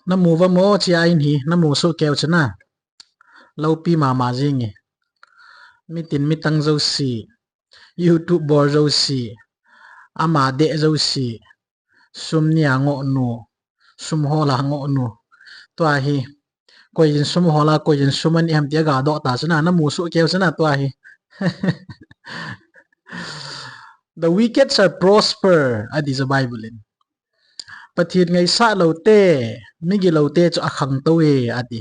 na mu va mo chi ain hi na mu su keu chana lo pi ma jingi mi tin mi tang zo si YouTube bor zo si ama de zo si sum ni ango nu sum hola ngo nu to hi ko yin sum hola ko yin suman em tia ga do ta chana na mu su keu chana to hi the wicked shall prosper adi the Bible in pathin ngai sa lo te mi gi lo te cho akhang to e adi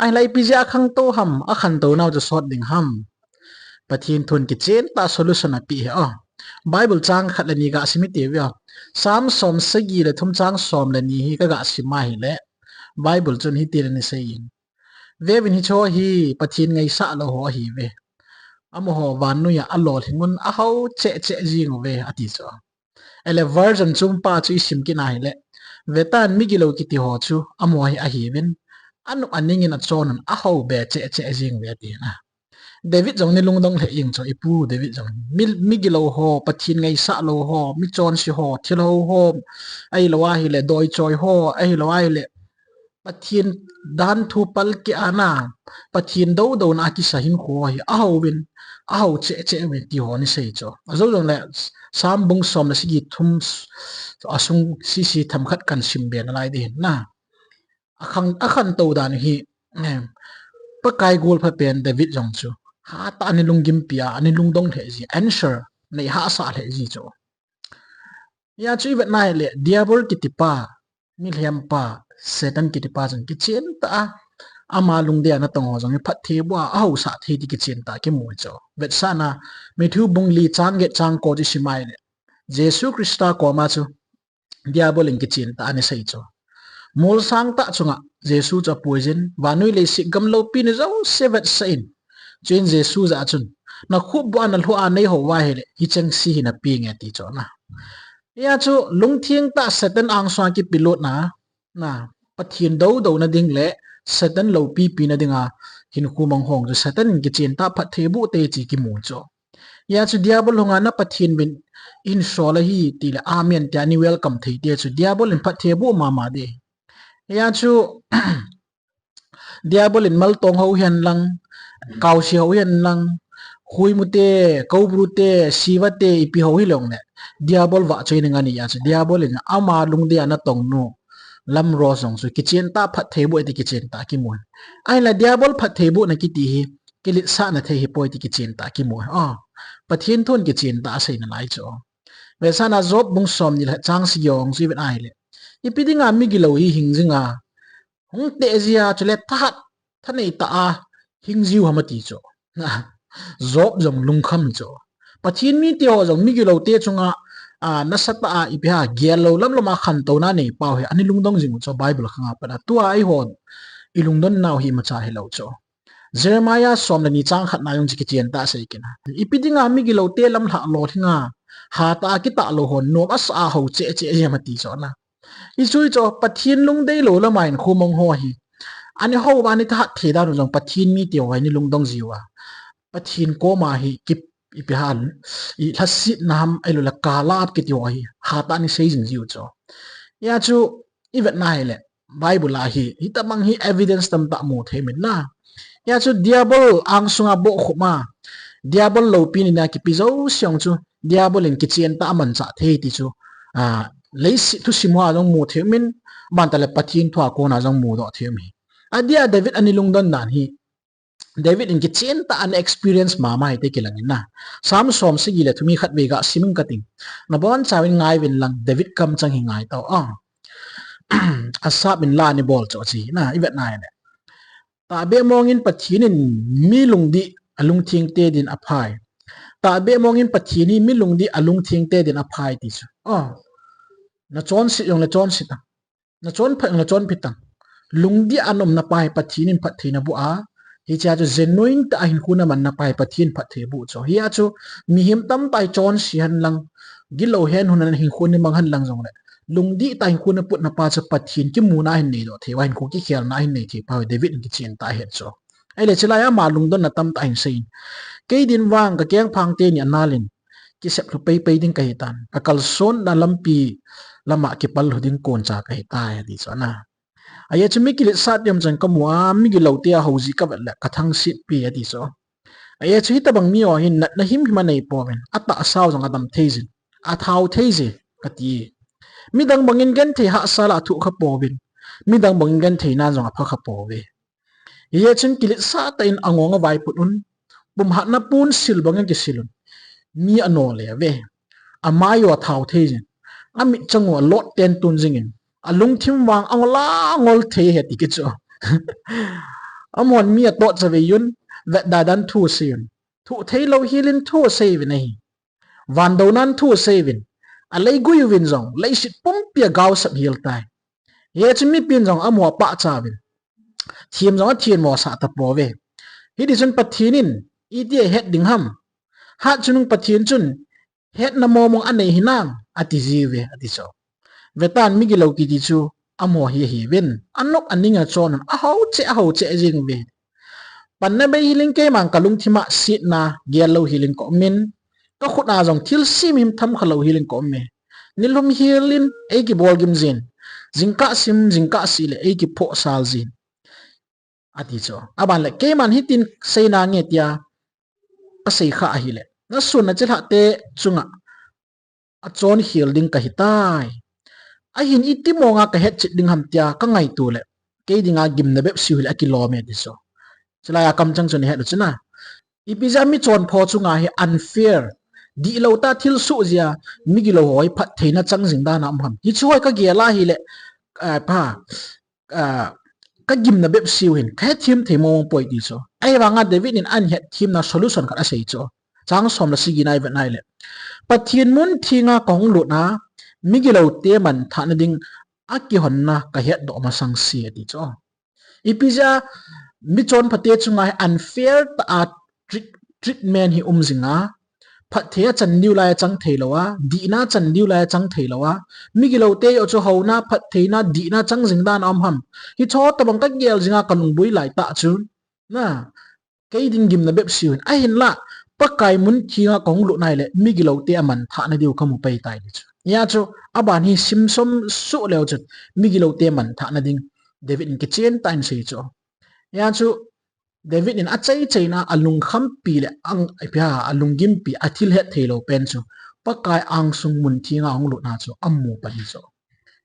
ai lai pi ja khang to ham akhan to naw cho sot ding ham pathin thun ki chen ta solution a pi Bible chang khat la ni ga simi te wi sam som sagi le thum chang som la ni hi ka ga sima hi le Bible chun hi tir ni sei in ve vin hi cho hi pathin ngai sa lo ho hi ve amo ho van nu ya alol hingun a hau che jing ve ati cho ele version chum pa chu sim ki nai le vetan mi gi lo ki ti ho chu amo hi a hi vin anu aning in a chon a hau be che jing ve ti na David jong ni lungdong le ing cho ipu David jong mi gi lo ho pathin ngai sa lo ho mi chon si ho thil ho ai lo wa hi le doi choi ho ai lo wa hi le pathin dan thu pal ki ana pathin do na ki sahin kho hi a hau win a hau che win ti ho ni sei cho zo jong le sam bung som na sigi thum asung si tham khat kan sim be na lai de na akhan to dan hi pa kai gol pha pen David jong chu ha ta ni lungim pia ani lungdong the ji answer nei ha sa the ji cho ya chui vet nai le diabol kitipa mi hliam pa Satan kitipa jang ki chen ta ama lungde na tong ho jong phat the bua a ho sa the di ki chen ta ki mu cho vet sana me thu bung li chang ge chang ko ji simai le Jesu Krista ko ma chu diabol in ki chen ta ani sei cho mol sang ta chunga Jesu cha poison wanui le si gam lo pi ni zo sevet sain chen Jesu za chun na khub ba na lu a nei ho wa he le hi chang si hi na pi nge ti cho na ya chu lungthieng ta Satan ang swa ki pilot na pathin do na ding le Satan lo pi na dinga hin khu mong hong jo Satan ki chen ta phat the bu te chi ki mu cho ya chu diabol honga na pathin bin in shola hi ti le amen ta ni welcome thei te chu diabol in phat the bu ma de ya chu diabol in mal tong ho hian lang kaw si ho hian lang hui mu te kau bru te siwa te ipi ho hi long ne diabol wa choi nga ni ya chu diabol in ama lung de ana tong no lam ro song su kitchen ta phat the bu ti kitchen ta ki mu ai la diabol phat the bu na ki ti hi kilit sa na the hi poi ti kitchen ta ki mu pathin thon kitchen ta sai na lai cho ve sana job bung som ni la chang si yong si ven ai le ipi dinga mi gi lo hi hing jinga hung te zia chule that thanei ta a hing jiu hamati cho na zob jong lungkham cho pathin mi te ho jong mi gi lo te chunga na sata a ipha gial lo lam lama khan to na nei pau he ani lungdong jing cho Bible khanga pa tua ai hon ilungdon naw hi ma cha he lo cho Jeremiah som ni chang khat na yong chi chen ta sei kina ipidinga mi gi lo te lam hla lo thinga ha ta ki ta lo hon no as a ho che hamati cho na isui cho pathin lung dei lo la main khumong ho hi ani ho ba ni ta the da jong pathin mi te wai ni lungdong jiwa pathin ko ma hi kip ipihan I hasit nam elo la kalat ki ti hi ha ta ni sei jing jiu cho ya chu ivet nai le Bible la hi hitamang hi evidence tam ta mo the min na ya chu diabol ang sunga bo khuma diabol lo pin na ki pizo siang chu diabol in kitchen ta man cha the ti chu leisi thu simwa jong mu themin bantale pathin thwa ko na jong mu do themi adia David ani lungdon nan hi David in kitchen ta an experience mama ite kilangin na sam som sigi le thumi khat vega siming kating na bon chawin ngai win lang David kam chang hi ngai taw asap in la ni bol cho chi na ivet nai ne ta be mongin pathinin mi lungdi alung thing te din aphai ta be mongin pathini mi lungdi alung thing te din aphai ti chu na chon si yong le chon si ta na chon pha na chon pitang lungdi anom na pai pathinin pathina bu a hi cha chu genuine ta hin kuna man na pai pathin pathe bu cho hi a chu mi him tam tai chon si han lang gilo hen hunan hin khun ni mang han lang jong le lungdi tai khun na put na pa cha pathin ki mu na hin nei do the wain ko ki khel na hin nei the pa David ki chen ta het cho ai le chala ya ma lung don na tam ta hin sein ke din wang ka kyang phang te ni analin ki sep lu pe ding ka hitan akal son da lampi lama ki pal hu ding kon cha ka hita ya di so na aya chumi ki sat yam chang kamwa mi gi lo te hauji ka la ka thang sit pi ya di so aya chi ta bang mi o hin na him hima nei po men ata saw jang adam theizin a thau theize ka ti mi dang bangin gan the ha sala thu kha po bin mi dang bangin gan the na jang a pha kha po ve ye chen ki sa ta in angonga vai put un bum ha na pun sil bangin ki silun mi ano le ve amayo thau theizin ami chango lot ten tun jingin alung thim wang angla ngol the he ti ki cho amon mi a to chave yun ve da dan thu sin thu thei lo hilin thu save nei van do nan thu savin a lei gui win zong lei sit pum pia gaw sap hil tai ye chimi pin zong amo pa chawin thiam zong a thien mo sa ta po ve hi di chun pathinin i ti het ding ham ha chunung pathin chun het na mo mong anei hinang ati jiwe ati so vetan mi gilo ki ti chu amo hi hi win anok aninga chon a hau che jing ve pan na be hiling ke mang kalung thima sit na gel lo hiling ko min ka khuna jong thil sim him tham khalo hiling ko me nilum hilin e ki bol gim zin jingka sim jingka si le e ki pho sal zin ati cho aban le ke man hitin seina nge tia ka sei kha hi le na sun na chela te chunga a chon hil ding ka hitai a hin iti monga ka het chit ding ham tia ka ngai tu le ke dinga gim na bep siul a kilometer so chela ya kam chang chun he chuna ipija mi chon pho chunga he unfair di lo ta thil su zia mi gi lo hoi phat theina chang jing da nam ham hi chuai ka gela hi le pa ka gim na bep siu hin kha thim themo poi di so ai wanga david in an het thim na solution ka sei cho chang som la sigi nai vet nai le pathin mun thinga kong lu na mi gi lo te man tha na ding a ki hon na ka het do ma sang si di cho ipija mi chon phate chunga unfair ta treatment hi zinga phat thea chan niu lai chang theilowa di na chan niu lai chang theilowa mi gi lo te yo cho ho na phat theina di na chang jing dan am ham hi tho ta bang ka gel jinga kanung bui lai ta chun na kei ding gim na bep siun a hin la pakai mun thinga kong lu nai le mi gi lo te aman tha na diu kamu pai tai ni chu ya chu aban hi simsom su leo chu mi gi lo te man tha na ding david in kitchen time sei chu ya chu david in achai chaina alung kham pi le ang pya alung gim pi athil het thelo pen chu pakai ang sung mun thinga ong lu na chu ammu pa ni chu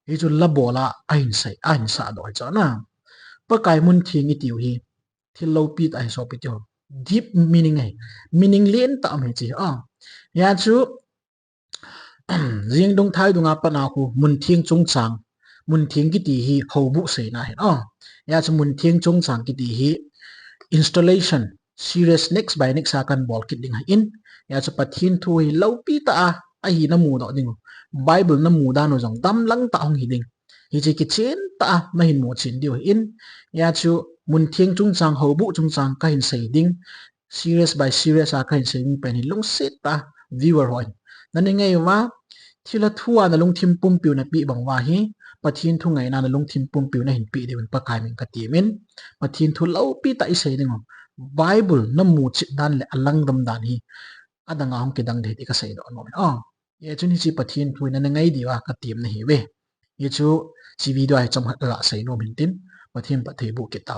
hi chu labola ain sai ain sa do cha na pakai mun thingi tiu hi thil lo pi tai so pi chu deep meaning ai meaning len ta me chi ya chu jing dong thai dunga pa na ku mun thing chung chang mun thing ki ti hi hobu sei na he ya chu mun thing chung chang ki ti hi installation series next by next akan bol kit ding in ya chu pathin thu hi lo pi ta a hi na mu do ding bible na mu da no jong dam lang ta hong hi ding hi chi ki chen ta ma hin mo chin dio in ya chu mun thing chung chang hobu chung chang ka hin sei ding series by series a ka hin sei ding pen hi lung set ta viewer hoi nan ngai wa thila thuwa na lung thim pum piu na pi bang wa hi pathin thu ngai na lung thim pum piu na hin pi de pa kai min ka ti min pathin thu lo pi ta i sei ding bible na mu chi dan le alang dam dan hi adanga hong kidang de ka sei do no ye chu ni chi pathin thu na ngai di wa ka tim na hi we ye chu chi video ai cham hat la sei no min tin pathin pa the bu ki ta